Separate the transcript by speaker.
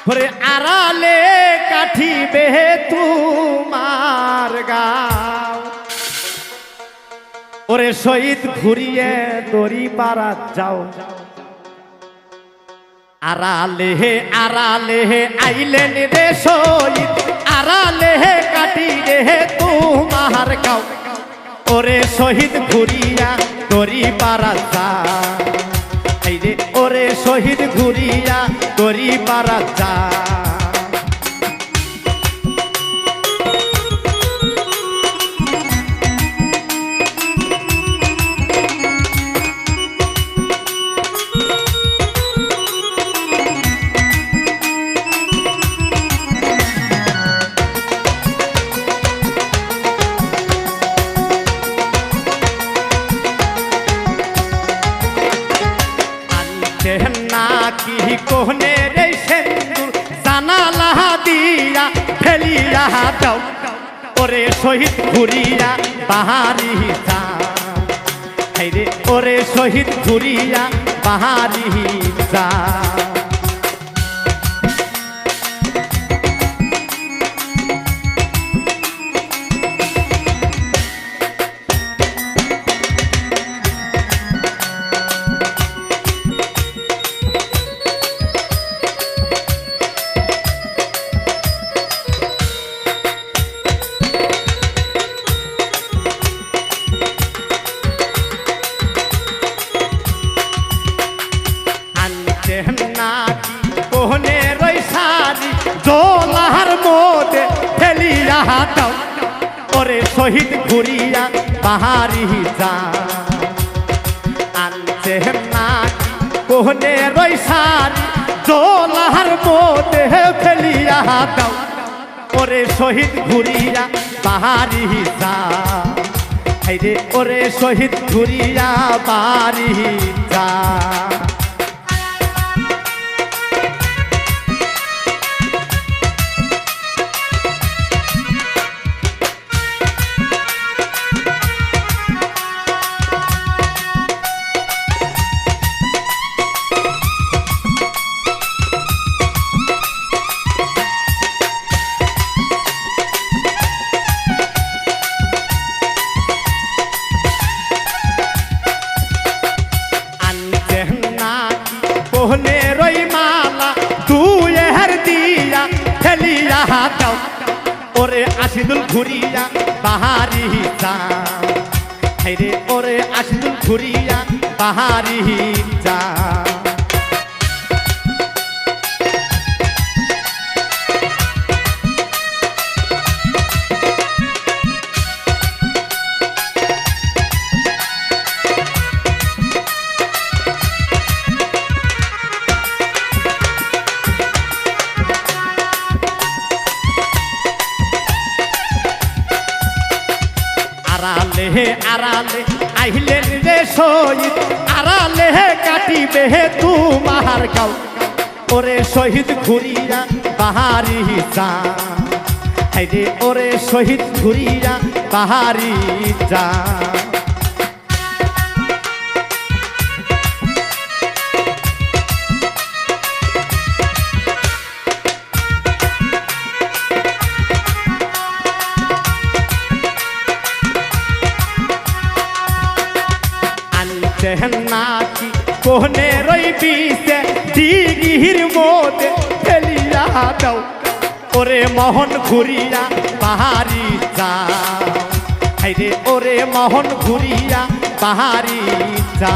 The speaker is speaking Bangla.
Speaker 1: ওরে আড়ালে কাঠিবে তোমার গাও ওরে শহীদ ঘুরিয়ে দড়ি পাড়া যাও আড়ালে আইলেন রে শহীদ আড়ালে কাটিবে তোমার গাও ওরে শহীদ ঘুরিয়া দড়ি পাড়া যাও রে ওরে শহীদ ঘুরিয়া দড়ি পাড়া যাও নাকি কোহনে রে সেন্দুর জানালা দিয়া ফেলিয়া দাও ওরে শহীদ ঘুরিয়া বাহারি যা রে ওরে শহীদ ঘুরিয়া বাহারি যা নাকি কোহনে রই সারি জোলার মধ্যে ফেলিয়া দাও ওরে শহীদ ঘুরিয়া বাহারি যা আনছে নাকি কোহনে রই সারি জোলার মধ্যে ফেলিয়া দাও ওরে শহীদ ঘুরিয়া বাহারি যা রে ওরে শহীদ ঘুরিয়া বাহারি যা কোহনে রই মালা তুই হের দিয়া ফেলিয়া দাও ওরে আশিদুল ঘুরিয়া বাহারি যা রে ওরে আশিদুল ঘুরিয়া বাহারি যা আড়ালে আইলেন রে শহীদ আড়ালে কাটিবে তোমার গাও ওরে শহীদ ঘুরিয়া বাহারি যা রে ওরে শহীদ ঘুরিয়া বাহারি যা নাকি কোহনে রই বিষে দিঘির মধ্যে ফেলিয়া দাও ওরে মোহন ঘুরিয়া বাহারি যা রে ওরে মোহন ঘুরিয়া বাহারি যা